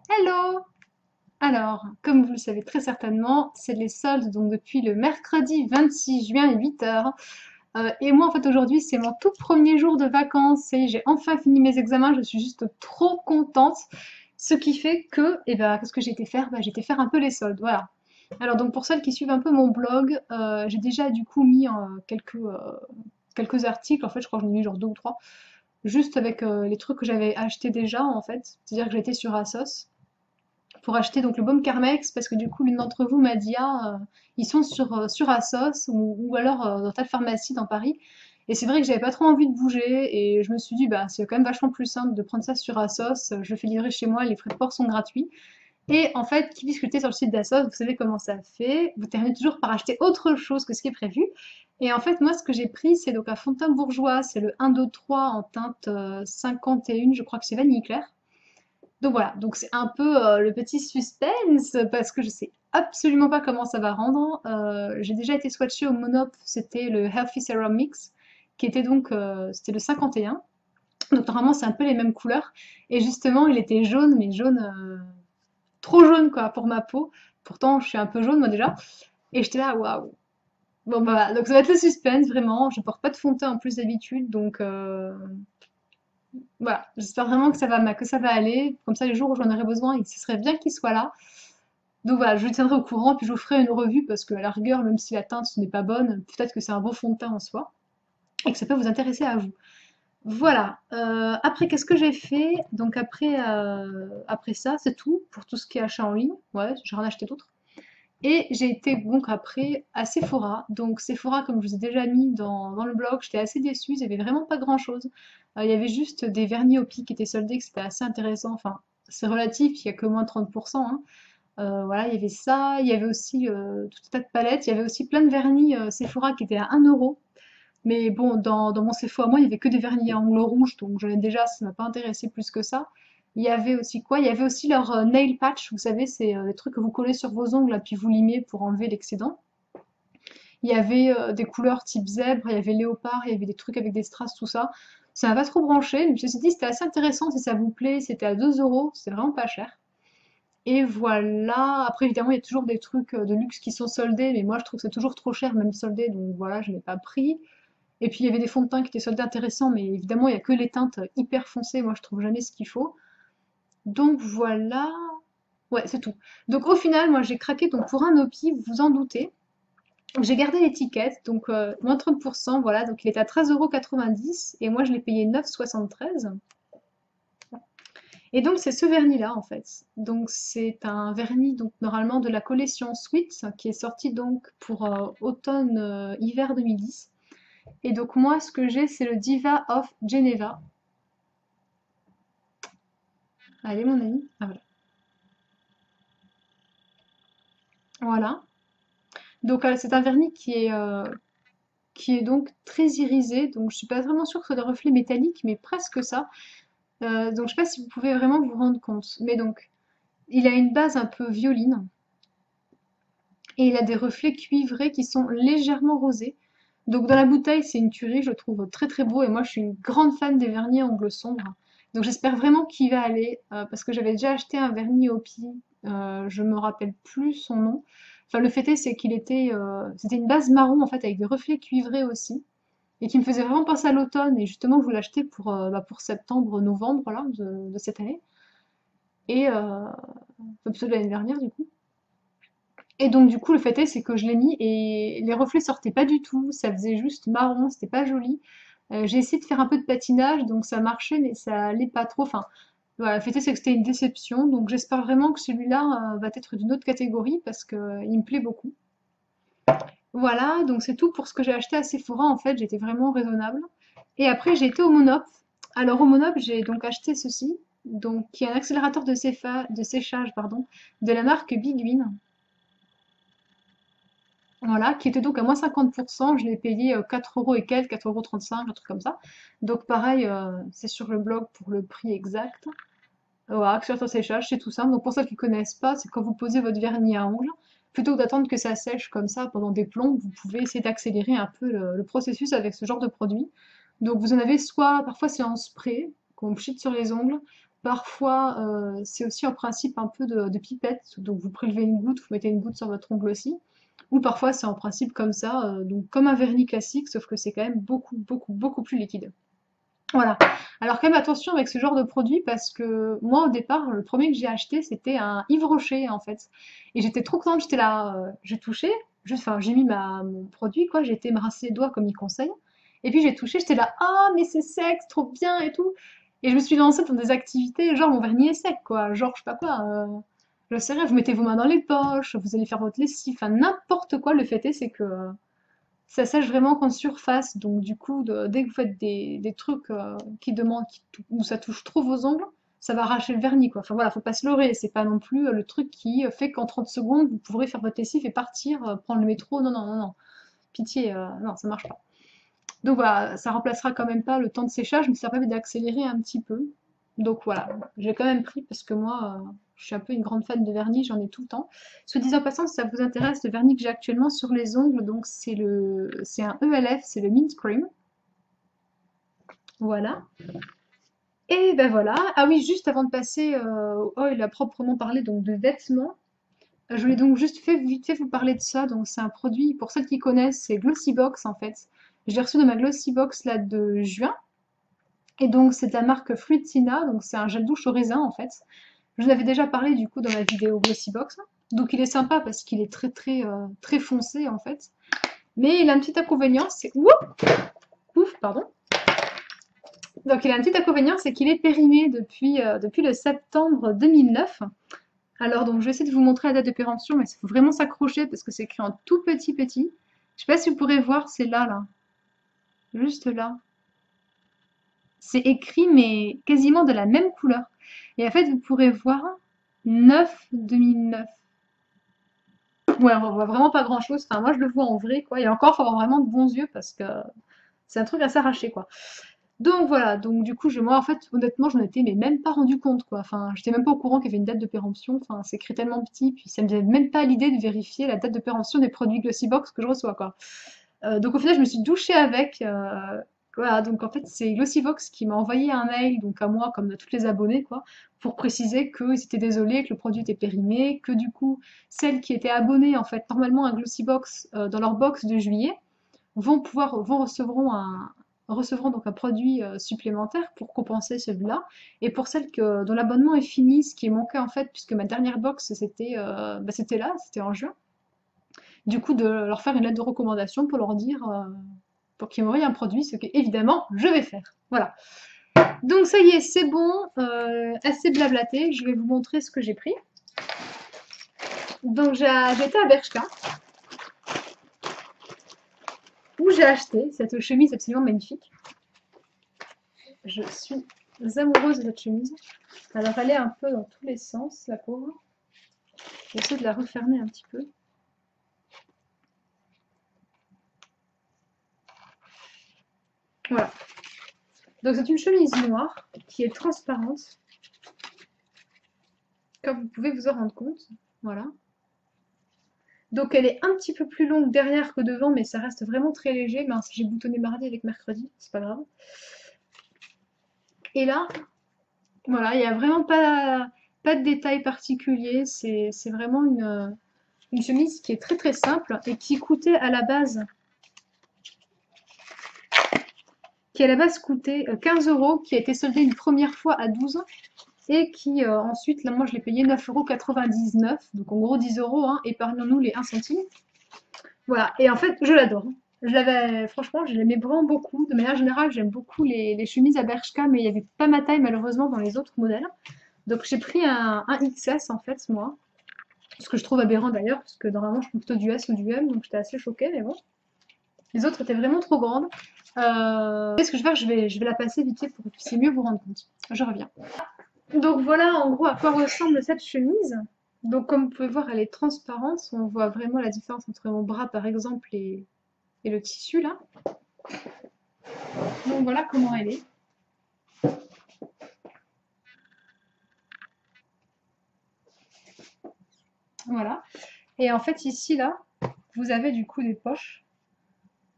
Hello! Alors, comme vous le savez très certainement, c'est les soldes donc depuis le mercredi 26 juin à 8 heures. Et moi en fait aujourd'hui c'est mon tout premier jour de vacances et j'ai enfin fini mes examens, je suis juste trop contente. Ce qui fait que, qu'est-ce que j'ai été faire? J'ai été faire un peu les soldes, voilà. Alors donc pour celles qui suivent un peu mon blog, j'ai déjà du coup mis quelques articles, en fait je crois que j'en ai mis genre deux ou trois, juste avec les trucs que j'avais achetés déjà en fait. C'est-à-dire que j'étais sur ASOS pour acheter donc le baume Carmex parce que du coup l'une d'entre vous m'a dit ils sont sur ASOS ou alors dans telle pharmacie dans Paris. Et c'est vrai que j'avais pas trop envie de bouger et je me suis dit bah c'est quand même vachement plus simple de prendre ça sur ASOS, je le fais livrer chez moi, les frais de port sont gratuits. Et en fait, qui discutait sur le site d'ASOS, vous savez comment ça fait, vous terminez toujours par acheter autre chose que ce qui est prévu. Et en fait, moi, ce que j'ai pris, c'est donc un fond de teint bourgeois, c'est le 1, 2, 3 en teinte 51, je crois que c'est vanille claire. Donc voilà, donc c'est un peu le petit suspense parce que je sais absolument pas comment ça va rendre. J'ai déjà été swatchée au Monop, c'était le Healthy Serum Mix, qui était donc, c'était le 51. Donc normalement c'est un peu les mêmes couleurs. Et justement il était jaune, mais jaune, trop jaune quoi pour ma peau. Pourtant je suis un peu jaune moi déjà. Et j'étais là, waouh. Bon bah voilà, donc ça va être le suspense vraiment. Je porte pas de fond de teint en plus d'habitude, donc voilà, j'espère vraiment que ça va aller. Comme ça, les jours où j'en aurai besoin, ce serait bien qu'il soit là. Donc voilà, je vous tiendrai au courant, puis je vous ferai une revue parce que à la rigueur, même si la teinte ce n'est pas bonne, peut-être que c'est un beau fond de teint en soi et que ça peut vous intéresser à vous. Voilà. Après, qu'est-ce que j'ai fait? Donc après ça, c'est tout pour tout ce qui est achat en ligne. Ouais, j'ai rien acheté d'autre. Et j'ai été donc après à Sephora. Donc Sephora, comme je vous ai déjà mis dans le blog, j'étais assez déçue, il n'y avait vraiment pas grand-chose. Il y avait juste des vernis au pic qui étaient soldés, que c'était assez intéressant. Enfin, c'est relatif, il n'y a que moins de 30%, hein. Voilà, il y avait ça, il y avait aussi tout un tas de palettes, il y avait aussi plein de vernis Sephora qui étaient à 1 euro. Mais bon, dans mon Sephora, moi, il y avait que des vernis à ongles rouges, donc j'en ai déjà, ça m'a pas intéressé plus que ça. Il y avait aussi quoi? Il y avait aussi leur nail patch, vous savez, c'est des trucs que vous collez sur vos ongles, là, puis vous limez pour enlever l'excédent. Il y avait des couleurs type zèbre, il y avait léopard, il y avait des trucs avec des strass, tout ça. Ça m'a pas trop branché, mais ceci dit, c'était assez intéressant si ça vous plaît. C'était à 2 euros, c'est vraiment pas cher. Et voilà. Après, évidemment, il y a toujours des trucs de luxe qui sont soldés, mais moi, je trouve que c'est toujours trop cher, même soldé, donc voilà, je n'ai pas pris. Et puis, il y avait des fonds de teint qui étaient soldés intéressants, mais évidemment, il n'y a que les teintes hyper foncées. Moi, je trouve jamais ce qu'il faut. Donc voilà. Ouais, c'est tout. Donc au final, moi, j'ai craqué donc pour un Opi, vous vous en doutez. J'ai gardé l'étiquette, donc moins 30%, voilà. Donc il est à 13,90 € et moi, je l'ai payé 9,73 €. Et donc c'est ce vernis-là en fait. Donc c'est un vernis donc normalement de la collection Sweet qui est sorti donc pour automne-hiver 2010. Et donc moi ce que j'ai c'est le Diva of Geneva. Allez mon ami. Ah voilà. Voilà. Donc c'est un vernis qui est donc très irisé. Donc je suis pas vraiment sûre que ce soit des reflets métalliques, mais presque ça. Donc je sais pas si vous pouvez vraiment vous rendre compte. Mais donc il a une base un peu violine. Et il a des reflets cuivrés qui sont légèrement rosés. Donc dans la bouteille, c'est une tuerie, je le trouve très très beau et moi je suis une grande fan des vernis à ongles sombres. Donc j'espère vraiment qu'il va aller parce que j'avais déjà acheté un vernis Opi, je me rappelle plus son nom. Enfin le fait est c'est qu'il était c'était une base marron en fait avec des reflets cuivrés aussi et qui me faisait vraiment penser à l'automne et justement je voulais l'acheter pour septembre novembre là de cette année et enfin, plutôt de l'année dernière du coup. Et donc du coup, le fait est, c'est que je l'ai mis et les reflets sortaient pas du tout, ça faisait juste marron, c'était pas joli. J'ai essayé de faire un peu de patinage, donc ça marchait, mais ça allait pas trop. Enfin, voilà, le fait est, c'est que c'était une déception, donc j'espère vraiment que celui-là va être d'une autre catégorie parce que il me plaît beaucoup. Voilà, donc c'est tout pour ce que j'ai acheté à Sephora. En fait, j'étais vraiment raisonnable. Et après, j'ai été au Monop. Alors au Monop, j'ai donc acheté ceci, donc qui est un accélérateur de séchage, pardon, de la marque Big Win. Voilà, qui était donc à moins 50%, je l'ai payé 4 euros et quelques, 4,35 €, un truc comme ça. Donc pareil, c'est sur le blog pour le prix exact. Voilà, accélérateur séchage, c'est tout simple. Donc pour ceux qui ne connaissent pas, c'est quand vous posez votre vernis à ongles, plutôt que d'attendre que ça sèche comme ça pendant des plombs, vous pouvez essayer d'accélérer un peu le processus avec ce genre de produit. Donc vous en avez soit, parfois c'est en spray, qu'on pchite sur les ongles, Parfois, c'est aussi en principe un peu de pipette, donc vous prélevez une goutte, vous mettez une goutte sur votre ongle aussi. Ou parfois c'est en principe comme ça, donc comme un vernis classique, sauf que c'est quand même beaucoup, beaucoup, beaucoup plus liquide. Voilà. Alors quand même attention avec ce genre de produit parce que moi au départ, le premier que j'ai acheté c'était un Yves Rocher en fait. Et j'étais trop contente, j'étais là, j'ai touché, enfin j'ai mis mon produit quoi, j'ai été me rincer les doigts comme il conseille. Et puis j'ai touché, j'étais là, ah mais c'est sec, c'est trop bien et tout. Et je me suis lancée dans des activités, genre mon vernis est sec quoi, genre je sais pas quoi, je sais rien, vous mettez vos mains dans les poches, vous allez faire votre lessive, enfin n'importe quoi, le fait est c'est que ça sèche vraiment qu'en surface, donc du coup, dès que vous faites des trucs qui demandent, où ça touche trop vos ongles, ça va arracher le vernis, quoi. Enfin voilà, faut pas se leurrer, c'est pas non plus le truc qui fait qu'en 30 secondes, vous pourrez faire votre lessive et partir, prendre le métro. Non, non, non, non. Pitié, non, ça marche pas. Donc voilà, ça remplacera quand même pas le temps de séchage, mais ça permet d'accélérer un petit peu. Donc voilà, j'ai quand même pris parce que moi, je suis un peu une grande fan de vernis, j'en ai tout le temps. Soit disant en passant, si ça vous intéresse, le vernis que j'ai actuellement sur les ongles, donc c'est un ELF, c'est le Mint Cream. Voilà. Et ben voilà. Ah oui, juste avant de passer au oil à proprement parler, donc de vêtements, je voulais donc juste vite fait vous parler de ça. Donc c'est un produit, pour celles qui connaissent, c'est Glossybox en fait. Je l'ai reçu de ma Glossybox là de juin. Et donc c'est de la marque Fruitina, donc c'est un gel douche au raisin en fait. Je vous en avais déjà parlé du coup dans ma vidéo Glossybox. Donc il est sympa parce qu'il est très foncé en fait. Mais il a un petit inconvénient, c'est... Ouf, pardon. Donc il a un petit inconvénient, c'est qu'il est périmé depuis le septembre 2009. Alors donc je vais essayer de vous montrer la date de péremption, mais il faut vraiment s'accrocher parce que c'est écrit en tout petit petit. Je sais pas si vous pourrez voir, c'est là, juste là. C'est écrit mais quasiment de la même couleur. Et en fait vous pourrez voir 9 2009. Ouais, on voit vraiment pas grand chose. Enfin moi je le vois en vrai quoi. Et encore, il faut avoir vraiment de bons yeux parce que c'est un truc à s'arracher quoi. Donc voilà, donc du coup, moi en fait, honnêtement, je n'en étais mais même pas rendu compte quoi. Enfin, j'étais même pas au courant qu'il y avait une date de péremption. Enfin, c'est écrit tellement petit, puis ça me vient même pas l'idée de vérifier la date de péremption des produits Glossybox que je reçois quoi. Donc au final, je me suis douchée avec. Voilà, donc en fait, c'est Glossybox qui m'a envoyé un mail, donc à moi comme à tous les abonnés quoi, pour préciser qu'ils étaient désolés, que le produit était périmé, que du coup, celles qui étaient abonnées en fait normalement à Glossybox dans leur box de juillet recevront donc un produit supplémentaire pour compenser celui-là. Et pour celles dont l'abonnement est fini, ce qui est mon cas en fait, puisque ma dernière box c'était là, c'était en juin. Du coup, de leur faire une lettre de recommandation pour leur dire, pour qu'ils m'envoient un produit, ce que évidemment je vais faire. Voilà. Donc ça y est, c'est bon, assez blablaté. Je vais vous montrer ce que j'ai pris. Donc j'étais à Bershka où j'ai acheté cette chemise absolument magnifique. Je suis amoureuse de cette chemise. Alors elle est un peu dans tous les sens, la pauvre. Je vais essayer de la refermer un petit peu. Voilà. Donc c'est une chemise noire qui est transparente, comme vous pouvez vous en rendre compte. Voilà. Donc elle est un petit peu plus longue derrière que devant, mais ça reste vraiment très léger. Mince, j'ai boutonné mardi avec mercredi, c'est pas grave. Et là, voilà, il n'y a vraiment pas de détails particuliers. C'est vraiment une chemise qui est très très simple et qui coûtait à la base, coûtait 15 euros, qui a été soldée une première fois à 12 et qui ensuite, là moi je l'ai payé 9,99 €, donc en gros 10 euros, hein, épargnons-nous les 1 centime. Voilà, et en fait je l'adore. Franchement, je l'aimais vraiment beaucoup. De manière générale, j'aime beaucoup les chemises à Bershka, mais il n'y avait pas ma taille malheureusement dans les autres modèles. Donc j'ai pris un XS en fait, moi. Ce que je trouve aberrant d'ailleurs, parce que normalement je prends plutôt du S ou du M, donc j'étais assez choquée, mais bon. Les autres étaient vraiment trop grandes. Qu'est-ce que je vais faire? Je vais la passer vite fait pour que vous puissiez mieux vous rendre compte. Je reviens. Donc voilà en gros à quoi ressemble cette chemise. Donc comme vous pouvez voir, elle est transparente. On voit vraiment la différence entre mon bras par exemple et le tissu là. Donc voilà comment elle est. Voilà. Et en fait ici là, vous avez du coup des poches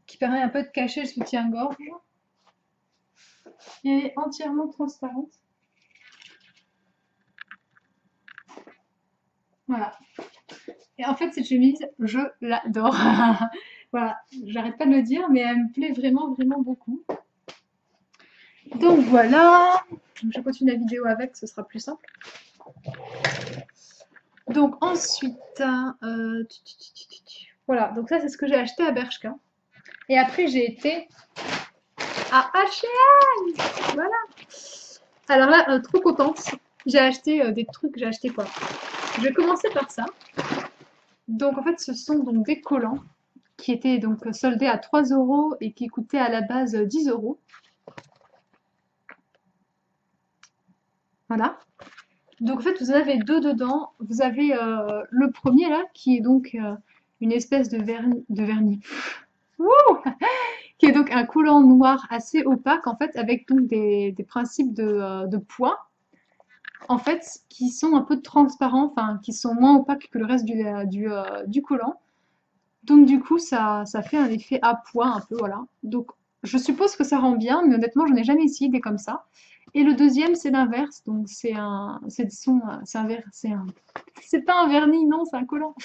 qui permettent un peu de cacher le soutien-gorge. Et elle est entièrement transparente. Voilà. Et en fait, cette chemise, je l'adore. Voilà, j'arrête pas de le dire, mais elle me plaît vraiment, vraiment beaucoup. Donc voilà, je continue la vidéo avec, ce sera plus simple. Donc ensuite, voilà, donc ça c'est ce que j'ai acheté à Bershka. Et après j'ai été à H&M, voilà. Alors là, trop contente, j'ai acheté des trucs, j'ai acheté quoi? Je vais commencer par ça. Donc en fait, ce sont donc des collants qui étaient donc soldés à 3 € et qui coûtaient à la base 10 €. Voilà. Donc en fait, vous en avez deux dedans. Vous avez le premier là, qui est donc une espèce de vernis. Wouh, qui est donc un collant noir assez opaque en fait, avec donc des principes de poids, en fait, qui sont un peu transparents, enfin, qui sont moins opaques que le reste du collant. Donc du coup, ça fait un effet à poids un peu, voilà. Donc je suppose que ça rend bien, mais honnêtement, je n'ai jamais essayé des comme ça. Et le deuxième, c'est l'inverse, donc c'est pas un vernis, non, c'est un collant.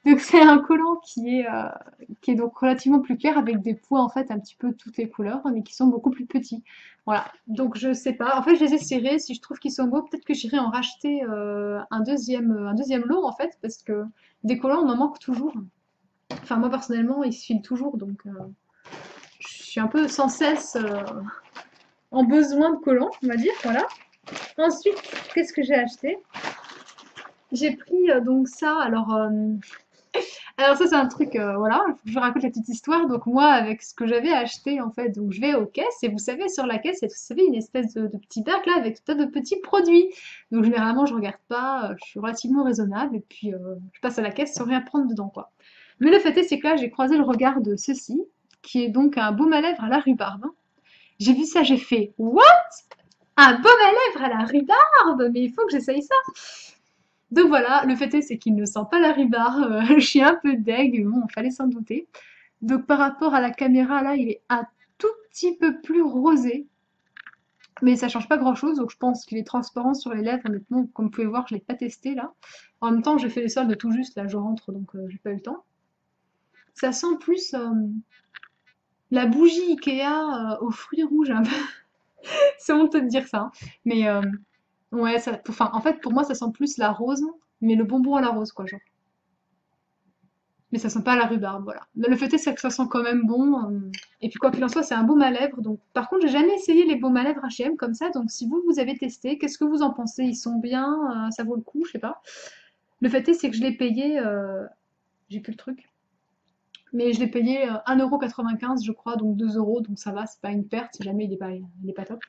Donc c'est un collant qui est donc relativement plus clair avec des poids en fait un petit peu toutes les couleurs, mais qui sont beaucoup plus petits. Voilà. Donc je sais pas. En fait, je les ai serrés. Si je trouve qu'ils sont beaux, peut-être que j'irai en racheter un deuxième lot en fait, parce que des collants, on en manque toujours. Enfin, moi personnellement, ils se filent toujours, donc je suis un peu sans cesse en besoin de collants, on va dire. Voilà. Ensuite, qu'est-ce que j'ai acheté? J'ai pris donc ça. Alors ça, c'est un truc, voilà, il faut que je vous raconte la petite histoire. Donc moi, avec ce que j'avais acheté, en fait, donc je vais aux caisses et vous savez, sur la caisse, il y a, vous savez, une espèce de petit bac là avec tout un tas de petits produits. Donc généralement, je regarde pas, je suis relativement raisonnable et puis je passe à la caisse sans rien prendre dedans, quoi. Mais le fait est, c'est que là, j'ai croisé le regard de ceci, qui est donc un baume à lèvres à la rhubarbe. J'ai vu ça, j'ai fait What? Un baume à lèvres à la rhubarbe? Mais il faut que j'essaye ça! Donc voilà, le fait est, c'est qu'il ne sent pas la rhubarbe. Je suis un peu deg, mais bon, fallait s'en douter. Donc par rapport à la caméra, là, il est un tout petit peu plus rosé. Mais ça change pas grand-chose, donc je pense qu'il est transparent sur les lèvres. Honnêtement, comme vous pouvez voir, je l'ai pas testé là. En même temps, j'ai fait les soldes tout juste, là je rentre, donc j'ai pas eu le temps. Ça sent plus la bougie Ikea aux fruits rouges un peu. C'est honteux de dire ça, hein. Mais ouais, enfin, en fait, pour moi, ça sent plus la rose, mais le bonbon à la rose, quoi, genre. Mais ça sent pas la rhubarbe, voilà. Mais le fait est, c'est que ça sent quand même bon. Et puis quoi qu'il en soit, c'est un baume à lèvres. Donc, par contre, j'ai jamais essayé les baumes à lèvres H&M comme ça. Donc, si vous avez testé, qu'est-ce que vous en pensez? Ils sont bien? Ça vaut le coup? Je sais pas. Le fait est, c'est que je l'ai payé. J'ai plus le truc. Mais je l'ai payé 1,95 €, je crois, donc 2 euros. Donc ça va, c'est pas une perte. Si jamais il est pas top.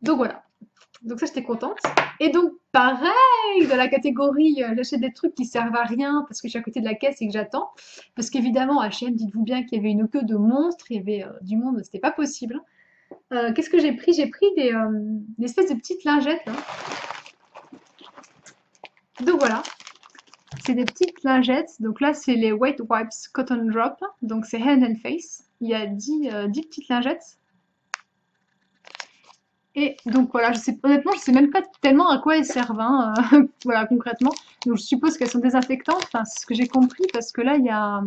Donc voilà. Donc ça, j'étais contente. Et donc, pareil, dans la catégorie, j'achète des trucs qui servent à rien parce que je suis à côté de la caisse et que j'attends. Parce qu'évidemment, H&M, dites-vous bien qu'il y avait une queue de monstres, il y avait du monde, c'était pas possible. Qu'est-ce que j'ai pris? J'ai pris des espèces de petites lingettes, là. Donc voilà, c'est des petites lingettes. Donc là, c'est les Wet Wipes Cotton Drop. Donc c'est Hand and Face. Il y a 10 petites lingettes. Et donc voilà, honnêtement, je sais même pas tellement à quoi elles servent, hein, voilà, concrètement. Donc je suppose qu'elles sont désinfectantes, enfin, c'est ce que j'ai compris, parce que là, il y a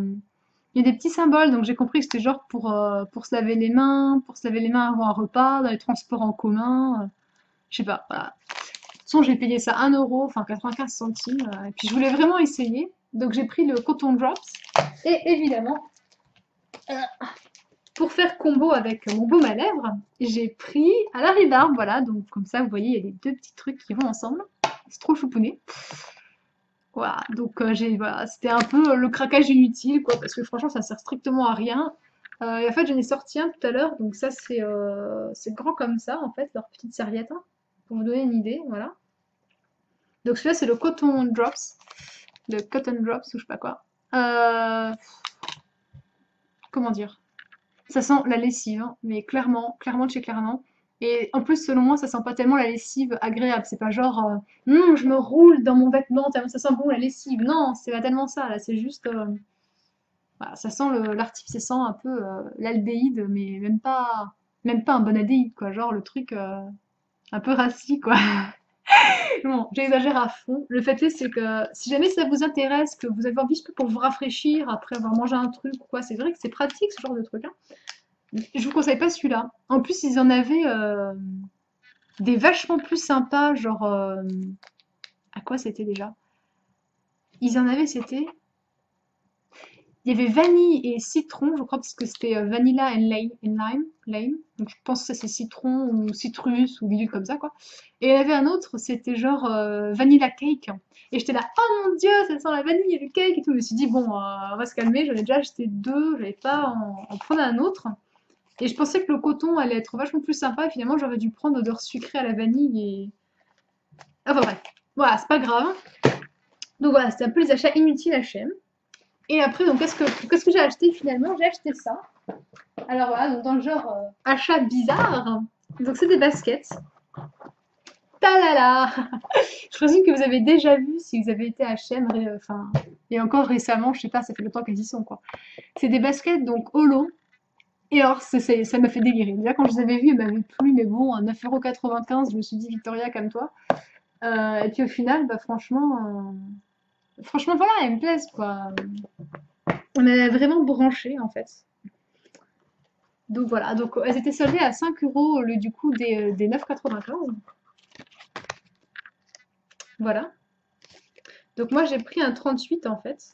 des petits symboles, donc j'ai compris que c'était genre pour se laver les mains, avant un repas, dans les transports en commun, je sais pas, voilà. De toute façon, j'ai payé ça 1 €, enfin 95 centimes, et puis je voulais vraiment essayer, donc j'ai pris le Cotton Drops, et évidemment, euh, pour faire combo avec mon baume à lèvres, j'ai pris à la rhubarbe, voilà, donc comme ça, vous voyez, il y a les deux petits trucs qui vont ensemble. C'est trop chouponné. Voilà, donc voilà, c'était un peu le craquage inutile, quoi, parce que franchement, ça sert strictement à rien. Et en fait, j'en ai sorti un tout à l'heure, donc ça, c'est grand comme ça, en fait, leur petite serviette, hein, pour vous donner une idée, voilà. Donc celui-là, c'est le Cotton Drops, ou je sais pas quoi. Comment dire? Ça sent la lessive, hein, mais clairement, clairement de chez clairement. Et en plus, selon moi, ça sent pas tellement la lessive agréable. C'est pas genre, je me roule dans mon vêtement, tellement ça sent bon la lessive. Non, c'est pas tellement ça, là. C'est juste, voilà, ça sent l'artifice, ça sent un peu l'aldéhyde, mais même pas un bon aldéhyde, quoi. Genre le truc un peu rassis, quoi. Bon, j'exagère à fond. Le fait est, c'est que si jamais ça vous intéresse, que vous avez envie juste pour vous rafraîchir après avoir mangé un truc ou quoi, c'est vrai que c'est pratique ce genre de truc, hein. Je vous conseille pas celui-là. En plus, ils en avaient des vachement plus sympas, genre... à quoi c'était déjà? Ils en avaient, c'était... Il y avait vanille et citron, je crois, parce que c'était vanilla and lime. Donc je pense que ça c'est citron ou citrus ou bidule comme ça, quoi. Et il y en avait un autre, c'était genre vanilla cake. Et j'étais là, oh mon dieu, ça sent la vanille et le cake et tout. Je me suis dit, bon, on va se calmer, j'en ai déjà acheté deux, j'allais pas en prendre un autre. Et je pensais que le coton allait être vachement plus sympa, et finalement j'aurais dû prendre l'odeur sucrée à la vanille et... Enfin bref, voilà, c'est pas grave. Donc voilà, c'était un peu les achats inutiles H&M. Et après, donc, qu'est-ce que j'ai acheté finalement? J'ai acheté ça. Alors voilà, donc dans le genre achat bizarre. Donc c'est des baskets. Talala! Je présume que vous avez déjà vu si vous avez été à H&M, enfin, et encore récemment, je sais pas, ça fait longtemps qu'elles y sont, quoi. C'est des baskets, donc, holo. Et alors, ça m'a fait délirer. Déjà, quand je les avais vues, elles m'avaient plu, mais bon, à 9,95 €, je me suis dit, Victoria, calme-toi. Et puis au final, bah, franchement, voilà, elles me plaisent, quoi. On m'a vraiment branché, en fait. Donc voilà, donc elles étaient soldées à 5 € au lieu du coup des 9,95 €. Voilà. Donc moi j'ai pris un 38 en fait.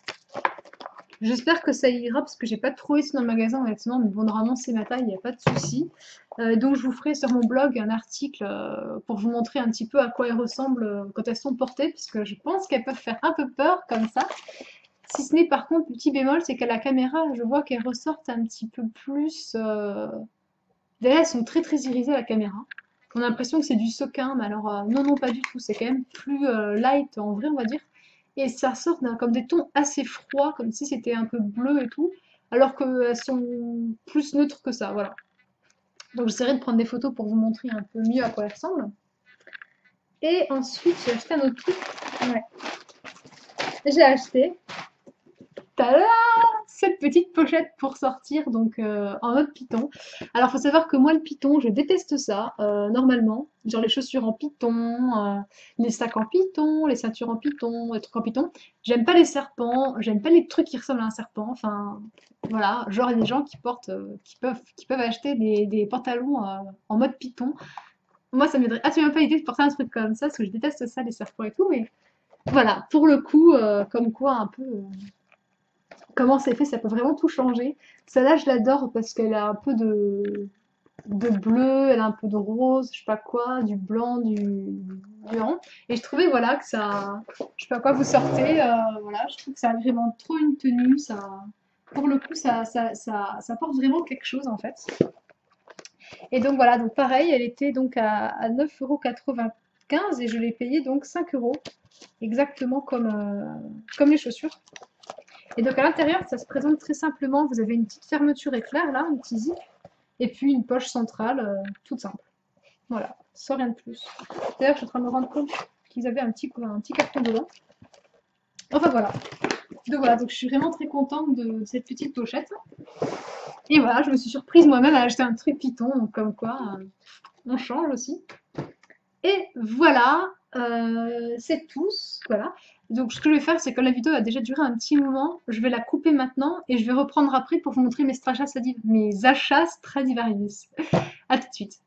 J'espère que ça ira parce que j'ai pas trouvé ça dans le magasin honnêtement, mais bon normalement c'est ma taille, il n'y a pas de souci. Donc je vous ferai sur mon blog un article pour vous montrer un petit peu à quoi elles ressemblent quand elles sont portées, parce que je pense qu'elles peuvent faire un peu peur comme ça. Si ce n'est par contre, petit bémol, c'est qu'à la caméra, je vois qu'elles ressortent un petit peu plus... D'ailleurs, elles sont très très irisées à la caméra. On a l'impression que c'est du sequin, mais alors non, non, pas du tout. C'est quand même plus light en vrai, on va dire. Et ça sort comme des tons assez froids, comme si c'était un peu bleu et tout, alors qu'elles sont plus neutres que ça, voilà. Donc j'essaierai de prendre des photos pour vous montrer un peu mieux à quoi elles ressemblent. Et ensuite, j'ai acheté un autre truc. Ouais. J'ai acheté tada, cette petite pochette pour sortir donc en mode python. Alors faut savoir que moi le python je déteste ça normalement, genre les chaussures en python, les sacs en python, les ceintures en python, les trucs en python. J'aime pas les serpents, j'aime pas les trucs qui ressemblent à un serpent, enfin voilà, genre il y a des gens qui portent, qui peuvent acheter des pantalons en mode python. Moi ça m'aiderait absolument pas l'idée de porter un truc comme ça parce que je déteste ça les serpents et tout, mais voilà, pour le coup, comme quoi un peu comment c'est fait, ça peut vraiment tout changer. Celle-là, je l'adore parce qu'elle a un peu de bleu, elle a un peu de rose, je sais pas quoi, du blanc, du rond. Et je trouvais voilà que ça, je sais pas quoi, vous sortez, voilà, je trouve que ça agrémente trop une tenue, ça, pour le coup, ça porte vraiment quelque chose en fait. Et donc voilà, donc pareil, elle était donc à 9,95 € et je l'ai payée donc 5 €, exactement comme les chaussures. Et donc à l'intérieur, ça se présente très simplement. Vous avez une petite fermeture éclair là, un petit zip, et puis une poche centrale, toute simple. Voilà, sans rien de plus. D'ailleurs, je suis en train de me rendre compte qu'ils avaient un petit carton dedans. Enfin voilà. Donc voilà, donc je suis vraiment très contente de cette petite pochette. Et voilà, je me suis surprise moi-même à acheter un truc Python, donc comme quoi on change aussi. Et voilà, c'est tout. Voilà. Donc ce que je vais faire, c'est que la vidéo a déjà duré un petit moment, je vais la couper maintenant et je vais reprendre après pour vous montrer mes achats Stradivarius. A tout de suite.